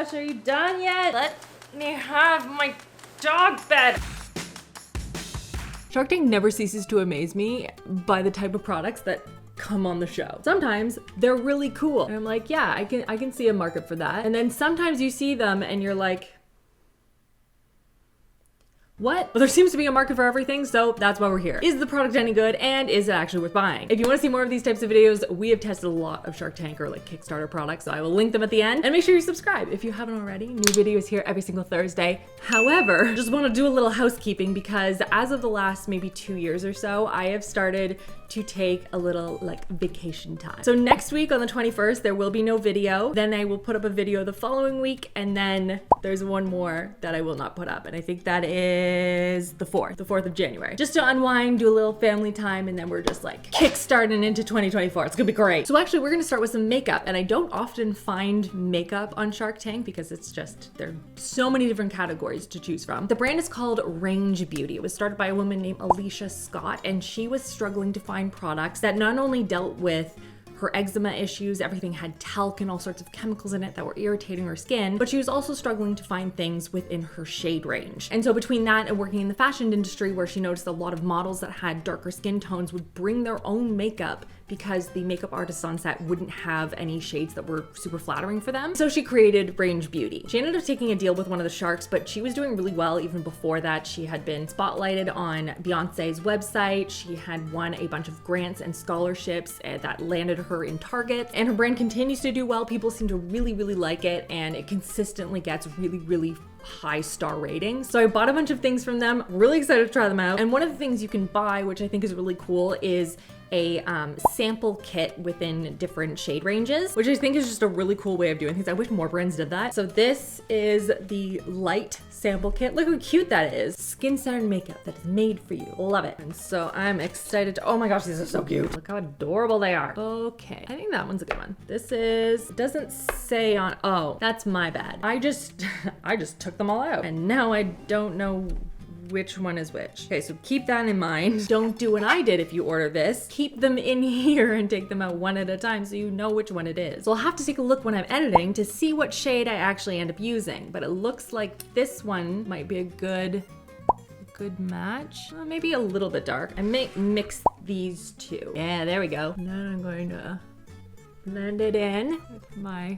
gosh, are you done yet? Let me have my dog bed. Shark Tank never ceases to amaze me by the type of products that come on the show. Sometimes they're really cool. And I'm like, yeah, I can see a market for that. And then sometimes you see them and you're like, what? Well, there seems to be a market for everything, so that's why we're here. Is the product any good, and is it actually worth buying? If you want to see more of these types of videos, we have tested a lot of Shark Tank or like Kickstarter products, so I will link them at the end. And make sure you subscribe if you haven't already. New videos here every single Thursday. However, just want to do a little housekeeping because as of the last maybe 2 years or so, I have started to take a little like vacation time. So next week on the 21st, there will be no video. Then I will put up a video the following week, and then there's one more that I will not put up. And I think that is the 4th of January. Just to unwind, do a little family time, and then we're just like kickstarting into 2024. It's gonna be great. So actually we're gonna start with some makeup, and I don't often find makeup on Shark Tank because it's just, there are so many different categories to choose from. The brand is called Range Beauty. It was started by a woman named Alicia Scott, and she was struggling to find products that not only dealt with her eczema issues, everything had talc and all sorts of chemicals in it that were irritating her skin, but she was also struggling to find things within her shade range. And so between that and working in the fashion industry, where she noticed a lot of models that had darker skin tones would bring their own makeup because the makeup artists on set wouldn't have any shades that were super flattering for them. So she created Range Beauty. She ended up taking a deal with one of the sharks, but she was doing really well even before that. She had been spotlighted on Beyonce's website. She had won a bunch of grants and scholarships that landed her in Target, and her brand continues to do well. People seem to really, really like it, and it consistently gets really, really high star ratings. So I bought a bunch of things from them, really excited to try them out. And one of the things you can buy, which I think is really cool, is a sample kit within different shade ranges, which I think is just a really cool way of doing things. I wish more brands did that. So this is the light sample kit. Look how cute that is. Skin-centered makeup that is made for you. Love it. And so I'm excited to, oh my gosh, these are so cute. Look how adorable they are. Okay, I think that one's a good one. This is, it doesn't say on, oh, that's my bad. I just took them all out, and now I don't know which one is which. Okay, so keep that in mind. Don't do what I did if you order this. Keep them in here and take them out one at a time so you know which one it is. So I'll have to take a look when I'm editing to see what shade I actually end up using, but it looks like this one might be a good match. Maybe a little bit dark. I may mix these two. Yeah, there we go. Now I'm going to blend it in with my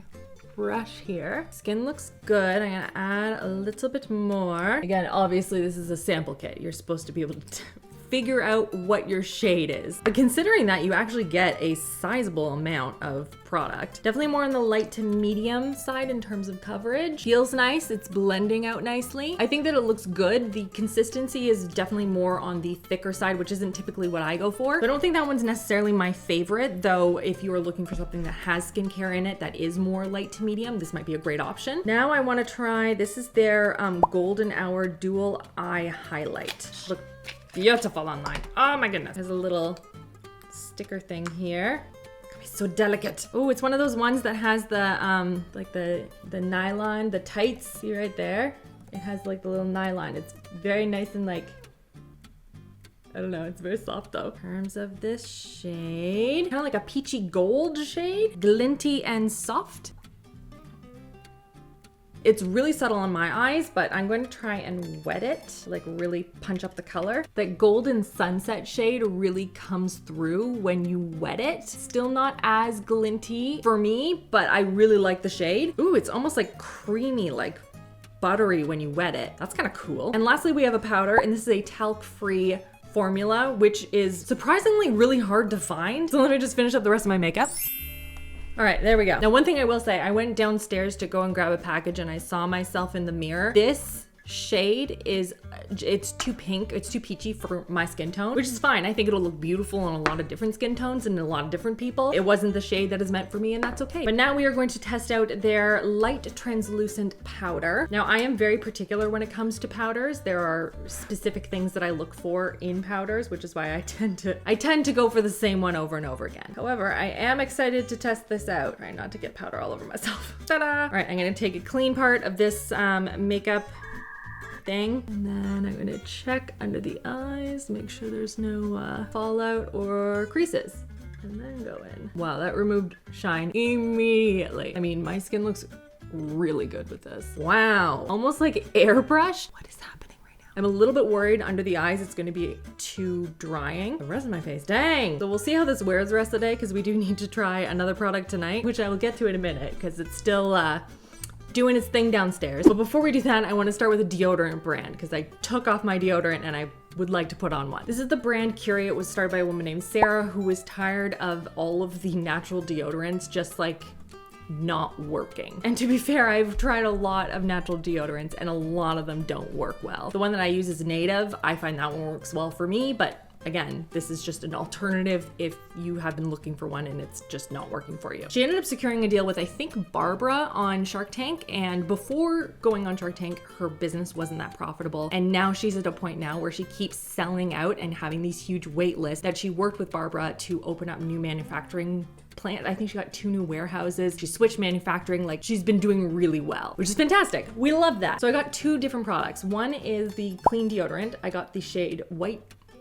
brush here. Skin looks good. I'm gonna add a little bit more. Again, obviously this is a sample kit. You're supposed to be able to figure out what your shade is. But considering that, you actually get a sizable amount of product. Definitely more on the light to medium side in terms of coverage. Feels nice, it's blending out nicely. I think that it looks good. The consistency is definitely more on the thicker side, which isn't typically what I go for. So I don't think that one's necessarily my favorite, though if you are looking for something that has skincare in it that is more light to medium, this might be a great option. Now I wanna try, this is their Golden Hour Dual Eye Highlight. Look beautiful online. Oh my goodness. There's a little sticker thing here. It's gonna be so delicate. Oh, it's one of those ones that has the like the nylon, the tights. See right there? It has like the little nylon. It's very nice and like, I don't know, it's very soft though. In terms of this shade, kind of like a peachy gold shade, glinty and soft. It's really subtle on my eyes, but I'm going to try and wet it, like really punch up the color. That golden sunset shade really comes through when you wet it. Still not as glinty for me, but I really like the shade. Ooh, it's almost like creamy, like buttery when you wet it. That's kind of cool. And lastly, we have a powder, and this is a talc-free formula, which is surprisingly really hard to find. So let me just finish up the rest of my makeup. All right, there we go. Now, one thing I will say, I went downstairs to go and grab a package and I saw myself in the mirror. This shade is, it's too pink, it's too peachy for my skin tone, which is fine. I think it'll look beautiful on a lot of different skin tones and a lot of different people. It wasn't the shade that is meant for me, and that's okay. But now we are going to test out their light translucent powder. Now, I am very particular when it comes to powders. There are specific things that I look for in powders, which is why I tend to go for the same one over and over again. However, I am excited to test this out. Try not to get powder all over myself. Ta-da! All right, I'm gonna take a clean part of this makeup thing, and then I'm gonna check under the eyes, make sure there's no fallout or creases, and then go in. Wow, that removed shine immediately. I mean, my skin looks really good with this. Wow, almost like airbrush. What is happening right now? I'm a little bit worried under the eyes it's gonna be too drying. The rest of my face, dang. So we'll see how this wears the rest of the day because we do need to try another product tonight, which I will get to in a minute because it's still doing its thing downstairs. But before we do that, I want to start with a deodorant brand because I took off my deodorant and I would like to put on one. This is the brand Curie. It was started by a woman named Sarah who was tired of all of the natural deodorants just like not working. And to be fair, I've tried a lot of natural deodorants and a lot of them don't work well. The one that I use is Native. I find that one works well for me, but again, this is just an alternative if you have been looking for one and it's just not working for you. She ended up securing a deal with, I think, Barbara on Shark Tank. And before going on Shark Tank, her business wasn't that profitable. And now she's at a point now where she keeps selling out and having these huge wait lists that she worked with Barbara to open up new manufacturing plant. I think she got 2 new warehouses. She switched manufacturing. Like, she's been doing really well, which is fantastic. We love that. So I got 2 different products. One is the clean deodorant. I got the shade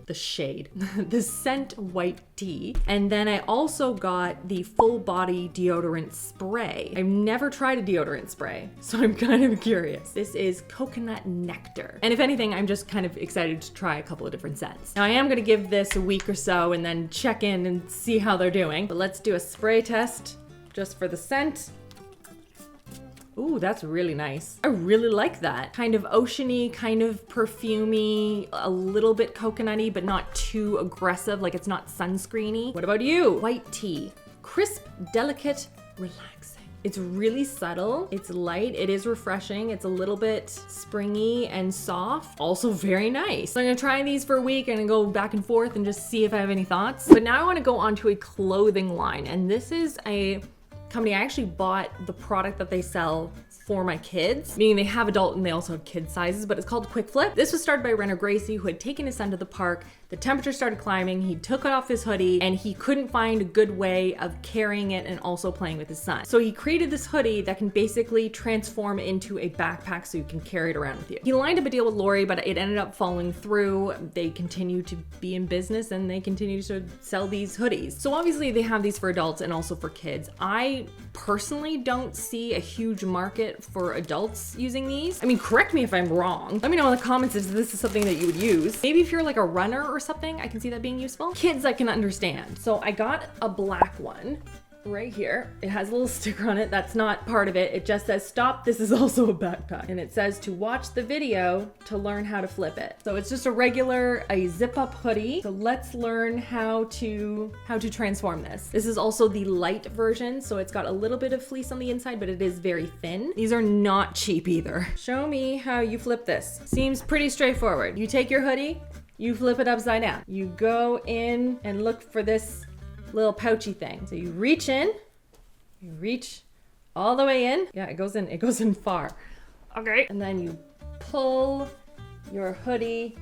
the scent white tea. And then I also got the full body deodorant spray. I've never tried a deodorant spray, so I'm kind of curious. This is coconut nectar. And if anything, I'm just kind of excited to try a couple of different scents. Now I am gonna give this a week or so and then check in and see how they're doing. But let's do a spray test just for the scent. Ooh, that's really nice. I really like that. Kind of oceany, kind of perfumey, a little bit coconutty, but not too aggressive, like it's not sunscreeny. What about you? White tea. Crisp, delicate, relaxing. It's really subtle, it's light, it is refreshing, it's a little bit springy and soft, also very nice. So I'm gonna try these for a week and go back and forth and just see if I have any thoughts. But now I wanna go on to a clothing line, and this is a company. I actually bought the product that they sell for my kids, meaning they have adult and they also have kid sizes, but it's called Quikflip. This was started by Renner Gracie, who had taken his son to the park. The temperature started climbing. He took off his hoodie and he couldn't find a good way of carrying it and also playing with his son. So he created this hoodie that can basically transform into a backpack so you can carry it around with you. He lined up a deal with Lori, but it ended up falling through. They continue to be in business and they continue to sell these hoodies. So obviously they have these for adults and also for kids. I personally don't see a huge market for adults using these. I mean, correct me if I'm wrong. Let me know in the comments if this is something that you would use. Maybe if you're like a runner or something, I can see that being useful. Kids, I can understand. So I got a black one right here. It has a little sticker on it. That's not part of it. It just says, stop, this is also a backpack. And it says to watch the video to learn how to flip it. So it's just a zip up hoodie. So let's learn how to transform this. This is also the light version. So it's got a little bit of fleece on the inside, but it is very thin. These are not cheap either. Show me how you flip this. Seems pretty straightforward. You take your hoodie, you flip it upside down. You go in and look for this little pouchy thing. So you reach in, you reach all the way in. Yeah, it goes in far. Okay. And then you pull your hoodie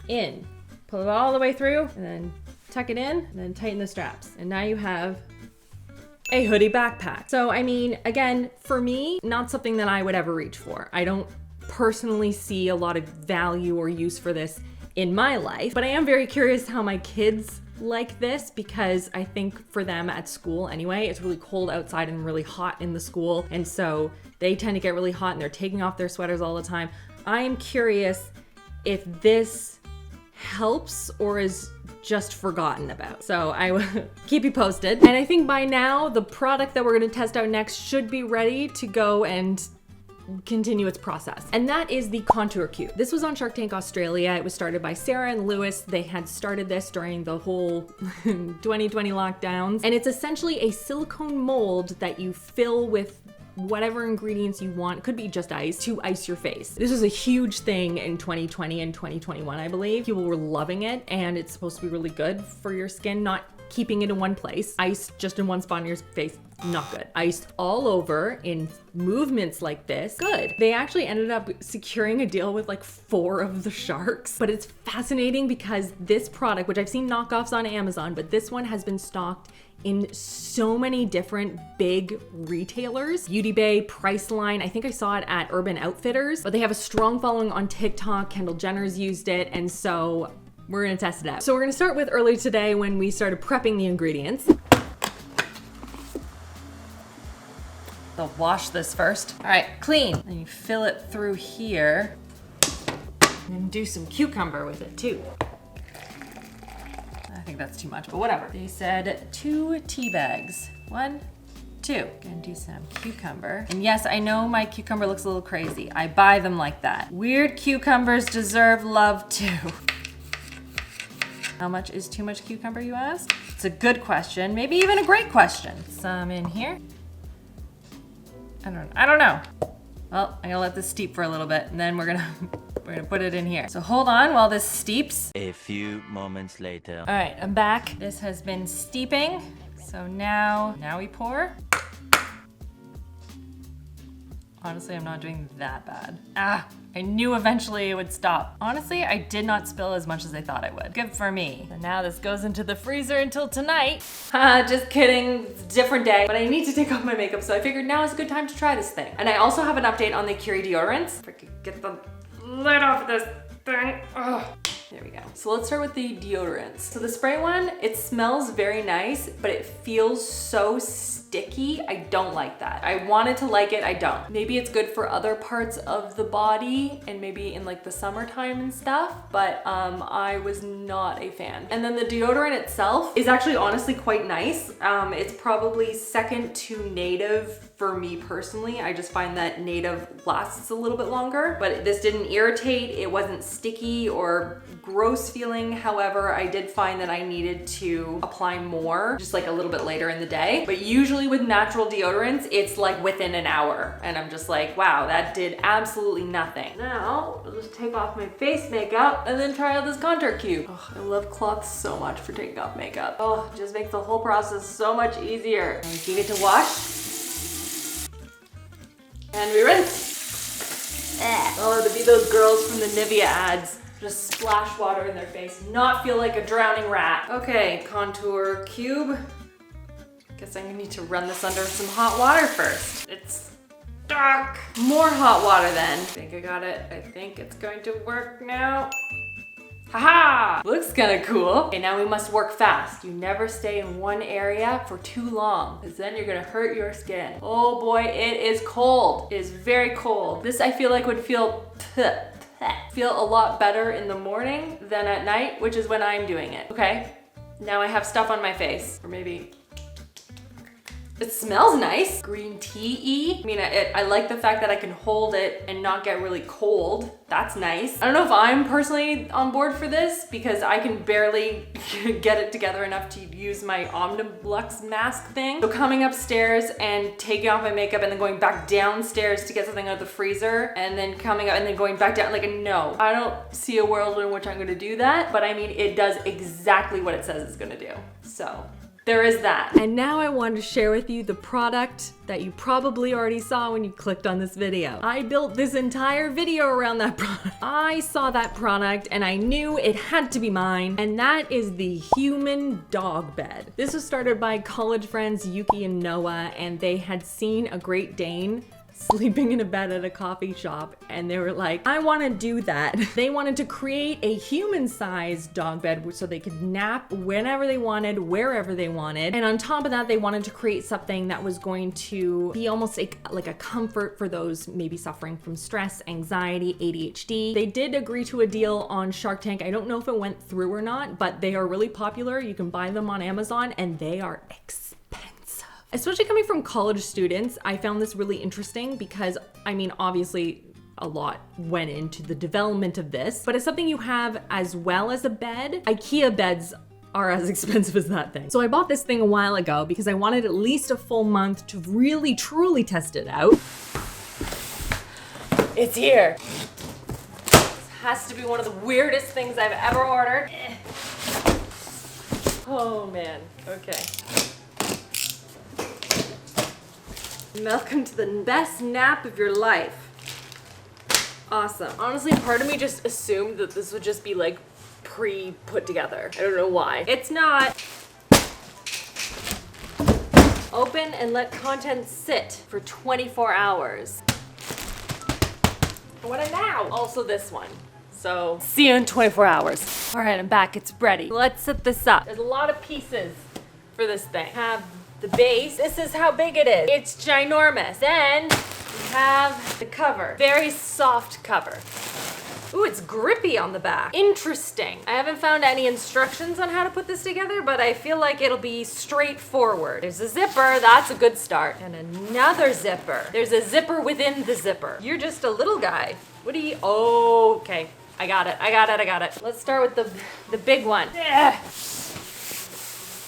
in. Pull it all the way through and then tuck it in and then tighten the straps. And now you have a hoodie backpack. So, I mean, again, for me, not something that I would ever reach for. I don't personally see a lot of value or use for this in my life, but I am very curious how my kids like this because I think for them at school anyway, it's really cold outside and really hot in the school. And so they tend to get really hot and they're taking off their sweaters all the time. I am curious if this helps or is just forgotten about. So I will keep you posted. And I think by now, the product that we're gonna test out next should be ready to go and continue its process. And that is the Contour Cube. This was on Shark Tank Australia. It was started by Sarah and Lewis. They had started this during the whole 2020 lockdowns. And it's essentially a silicone mold that you fill with whatever ingredients you want. It could be just ice to ice your face. This was a huge thing in 2020 and 2021, I believe. People were loving it and it's supposed to be really good for your skin, not keeping it in one place. Ice just in one spot on your face, not good. Iced all over in movements like this, good. They actually ended up securing a deal with like 4 of the sharks, but it's fascinating because this product, which I've seen knockoffs on Amazon, but this one has been stocked in so many different big retailers. Beauty Bay, Priceline, I think I saw it at Urban Outfitters, but they have a strong following on TikTok. Kendall Jenner's used it, and so we're gonna test it out. So we're gonna start with earlier today when we started prepping the ingredients. They'll wash this first. All right, clean. Then you fill it through here. And do some cucumber with it too. I think that's too much, but whatever. They said 2 tea bags. 1, 2. Gonna do some cucumber. And yes, I know my cucumber looks a little crazy. I buy them like that. Weird cucumbers deserve love too. How much is too much cucumber, you ask? It's a good question, maybe even a great question. Some in here. I don't know. Well, I'm gonna let this steep for a little bit and then we're gonna put it in here. So hold on while this steeps. A few moments later. All right, I'm back. This has been steeping. So now we pour. Honestly, I'm not doing that bad. I knew eventually it would stop. Honestly, I did not spill as much as I thought I would. Good for me. And now this goes into the freezer until tonight. Just kidding, it's a different day. But I need to take off my makeup, so I figured now is a good time to try this thing. And I also have an update on the Curie deodorants. If I could get the lid off this thing. Ugh. There we go. So let's start with the deodorants. So the spray one, it smells very nice, but it feels so sticky. I don't like that. I wanted to like it, I don't. Maybe it's good for other parts of the body and maybe in like the summertime and stuff, but I was not a fan. And then the deodorant itself is actually honestly quite nice. It's probably second to Native for me personally. I just find that Native lasts a little bit longer, but this didn't irritate. It wasn't sticky or gross feeling. However, I did find that I needed to apply more just like a little bit later in the day. But usually with natural deodorants, it's like within an hour. And I'm just like, wow, that did absolutely nothing. Now, I'll just take off my face makeup and then try out this contour cube. Oh, I love cloths so much for taking off makeup. Oh, it just makes the whole process so much easier. And we give it to wash. And we rinse. Oh, to be those girls from the Nivea ads. Just splash water in their face, not feel like a drowning rat. Okay, contour cube. Guess I'm gonna need to run this under some hot water first. It's dark. More hot water then. I think I got it. I think it's going to work now. Haha! Looks kinda cool. Okay, now we must work fast. You never stay in one area for too long, because then you're gonna hurt your skin. Oh boy, it is cold. It is very cold. This I feel like would feel a lot better in the morning than at night, which is when I'm doing it. Okay, now I have stuff on my face, or maybe it smells nice. Green tea-y. I mean, I like the fact that I can hold it and not get really cold. That's nice. I don't know if I'm personally on board for this because I can barely get it together enough to use my Omnilux mask thing. So coming upstairs and taking off my makeup and then going back downstairs to get something out of the freezer and then coming up and then going back down, like no, I don't see a world in which I'm gonna do that, but I mean, it does exactly what it says it's gonna do. So there is that. And now I wanted to share with you the product that you probably already saw when you clicked on this video. I built this entire video around that product. I saw that product and I knew it had to be mine, and that is the Human Dog Bed. This was started by college friends Yuki and Noah, and they had seen a Great Dane sleeping in a bed at a coffee shop, and they were like, I want to do that. They wanted to create a human-sized dog bed so they could nap whenever they wanted, wherever they wanted. And on top of that, they wanted to create something that was going to be almost like a comfort for those maybe suffering from stress, anxiety, ADHD. They did agree to a deal on Shark Tank. I don't know if it went through or not, but they are really popular. You can buy them on Amazon and they are expensive. Especially coming from college students, I found this really interesting because, I mean, obviously a lot went into the development of this, but it's something you have as well as a bed. IKEA beds are as expensive as that thing. So I bought this thing a while ago because I wanted at least a full month to really, truly test it out. It's here. This has to be one of the weirdest things I've ever ordered. Oh man, okay. Welcome to the best nap of your life. Awesome. Honestly, part of me just assumed that this would just be like pre-put together. I don't know why. It's not. Open and let content sit for 24 hours. What a now. Also this one. So see you in 24 hours. All right, I'm back. It's ready. Let's set this up. There's a lot of pieces for this thing. Have the base. This is how big it is. It's ginormous. Then we have the cover. Very soft cover. Ooh, it's grippy on the back. Interesting. I haven't found any instructions on how to put this together, but I feel like it'll be straightforward. There's a zipper, that's a good start. And another zipper. There's a zipper within the zipper. You're just a little guy. What do you, oh, okay. I got it. Let's start with the big one. Ugh.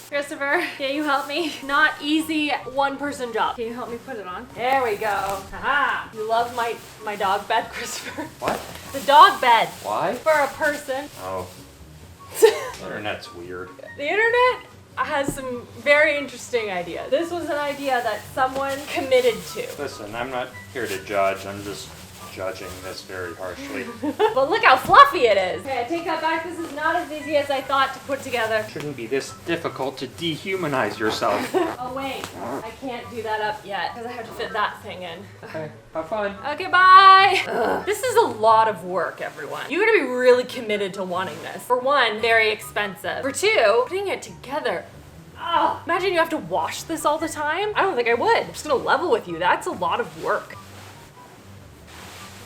Christopher, can you help me? Not easy one-person job. Can you help me put it on? There we go. Haha. You love my dog bed, Christopher? What? The dog bed. Why? For a person. Oh. The internet's weird. The internet has some very interesting ideas. This was an idea that someone committed to. Listen, I'm not here to judge. I'm just judging this very harshly. But look how fluffy it is. Okay, I take that back. This is not as easy as I thought to put together. Shouldn't be this difficult to dehumanize yourself. Oh wait, I can't do that up yet because I have to fit that thing in. Okay, have fun. Okay, bye. Ugh. This is a lot of work, everyone. You gotta be really committed to wanting this. For one, very expensive. For two, putting it together. Oh, imagine you have to wash this all the time. I don't think I would. I'm just gonna level with you. That's a lot of work.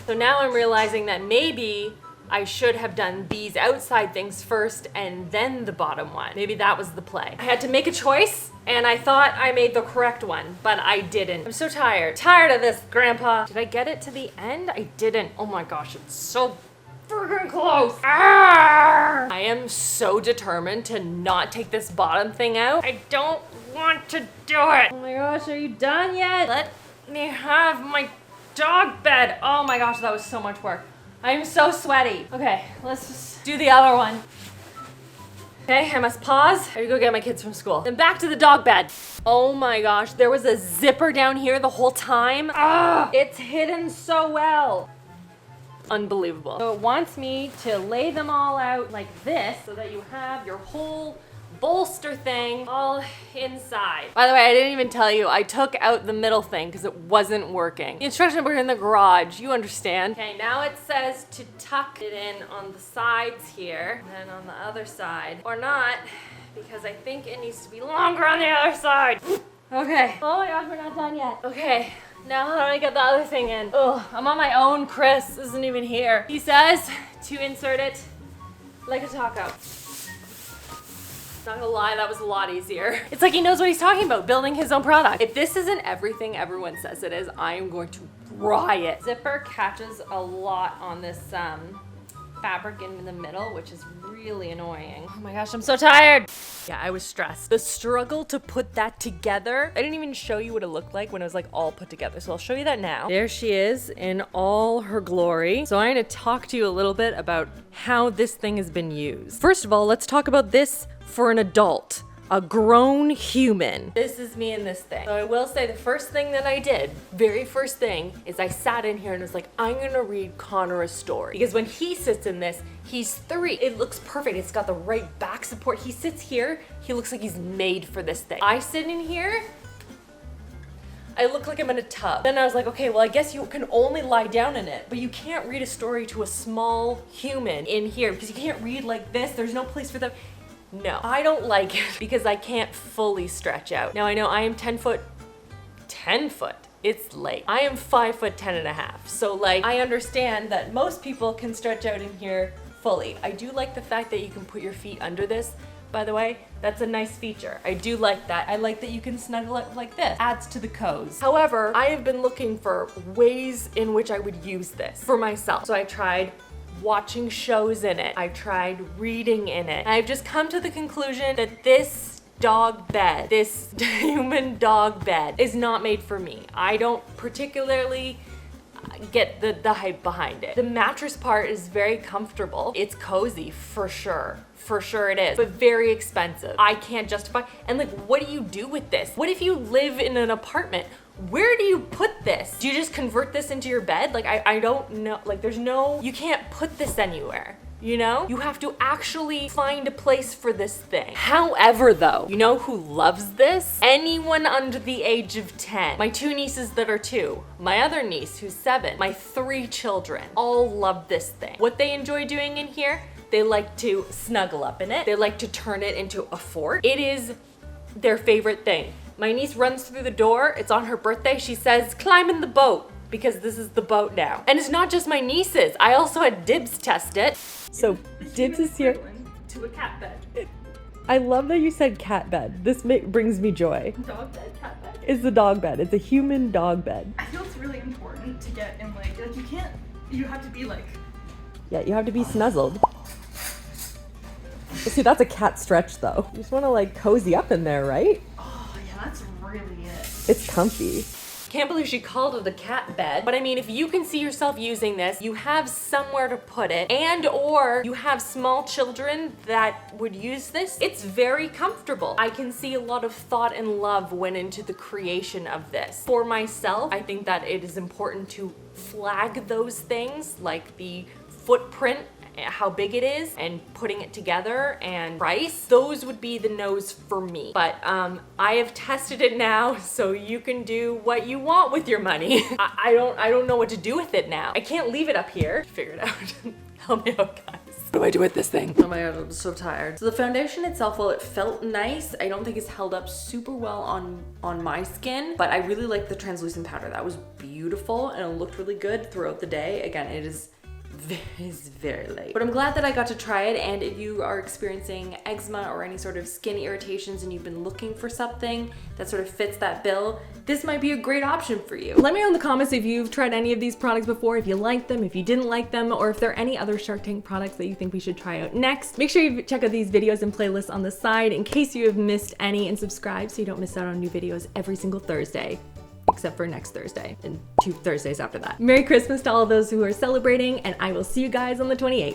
So now I'm realizing that maybe I should have done these outside things first and then the bottom one. Maybe that was the play. I had to make a choice and I thought I made the correct one, but I didn't. I'm so tired. Tired of this, Grandpa. Did I get it to the end? I didn't. Oh my gosh, it's so freaking close. Arrgh! I am so determined to not take this bottom thing out. I don't want to do it. Oh my gosh, are you done yet? Let me have my dog bed. Oh my gosh, that was so much work. I'm so sweaty. Okay, let's just do the other one. Okay, I must pause. I gotta go get my kids from school. Then back to the dog bed. Oh my gosh, there was a zipper down here the whole time. Ah, it's hidden so well. Unbelievable. So it wants me to lay them all out like this so that you have your whole bolster thing all inside. By the way, I didn't even tell you, I took out the middle thing because it wasn't working. The instructions were in the garage, you understand. Okay, now it says to tuck it in on the sides here, and then on the other side. Or not, because I think it needs to be longer on the other side. Okay. Oh my gosh, we're not done yet. Okay. Now how do I get the other thing in? Oh, I'm on my own. Chris isn't even here. He says to insert it like a taco. Not gonna lie, that was a lot easier. It's like he knows what he's talking about, building his own product. If this isn't everything everyone says it is, I am going to riot. Zipper catches a lot on this fabric in the middle, which is really annoying. Oh my gosh, I'm so tired. Yeah, I was stressed. The struggle to put that together. I didn't even show you what it looked like when it was like all put together. So I'll show you that now. There she is in all her glory. So I'm gonna talk to you a little bit about how this thing has been used. First of all, let's talk about this for an adult. A grown human. This is me in this thing. So I will say the first thing that I did, very first thing, is I sat in here and was like, I'm gonna read Connor a story. Because when he sits in this, he's 3. It looks perfect. It's got the right back support. He sits here, he looks like he's made for this thing. I sit in here, I look like I'm in a tub. Then I was like, okay, well, I guess you can only lie down in it, but you can't read a story to a small human in here because you can't read like this. There's no place for them. No, I don't like it because I can't fully stretch out. Now I know I am 10 foot, it's late. I am 5 foot 10 and a half. So like, I understand that most people can stretch out in here fully. I do like the fact that you can put your feet under this. By the way, that's a nice feature. I do like that. I like that you can snuggle it like this. Adds to the cozy. However, I have been looking for ways in which I would use this for myself. So I tried watching shows in it. I tried reading in it. I've just come to the conclusion that this dog bed, this human dog bed, is not made for me. I don't particularly get the hype behind it. The mattress part is very comfortable. It's cozy for sure. For sure it is, but very expensive. I can't justify. And like, what do you do with this? What if you live in an apartment? Where do you put this? Do you just convert this into your bed? Like, I don't know. Like, there's no, you can't put this anywhere. You know? You have to actually find a place for this thing. However though, you know who loves this? Anyone under the age of 10. My 2 nieces that are 2, my other niece who's 7, my 3 children, all love this thing. What they enjoy doing in here, they like to snuggle up in it. They like to turn it into a fort. It is their favorite thing. My niece runs through the door. It's on her birthday. She says, climb in the boat, because this is the boat now. And it's not just my nieces. I also had Dibs test it. So Dibs is here. To a cat bed. I love that you said cat bed. This brings me joy. Dog bed, cat bed. It's the dog bed. It's a human dog bed. I feel it's really important to get in like you can't, you have to be like. Yeah, you have to be snuzzled. See, that's a cat stretch though. You just want to like cozy up in there, right? Oh yeah, that's really it. It's comfy. Can't believe she called it a cat bed. But I mean, if you can see yourself using this, you have somewhere to put it, and or you have small children that would use this, it's very comfortable. I can see a lot of thought and love went into the creation of this. For myself, I think that it is important to flag those things, like the footprint, how big it is, and putting it together, and price. Those would be the no's for me. But I have tested it now, so you can do what you want with your money. I don't know what to do with it now. I can't leave it up here. Figure it out. Help me out, guys. What do I do with this thing? Oh my god, I'm so tired. So the foundation itself, while it felt nice, I don't think it's held up super well on my skin, but I really like the translucent powder. That was beautiful, and it looked really good throughout the day. Again, it is very late. But I'm glad that I got to try it, and if you are experiencing eczema or any sort of skin irritations and you've been looking for something that sort of fits that bill, this might be a great option for you. Let me know in the comments if you've tried any of these products before, if you like them, if you didn't like them, or if there are any other Shark Tank products that you think we should try out next. Make sure you check out these videos and playlists on the side in case you have missed any, and subscribe so you don't miss out on new videos every single Thursday. Except for next Thursday and 2 Thursdays after that. Merry Christmas to all those who are celebrating, and I will see you guys on the 28th.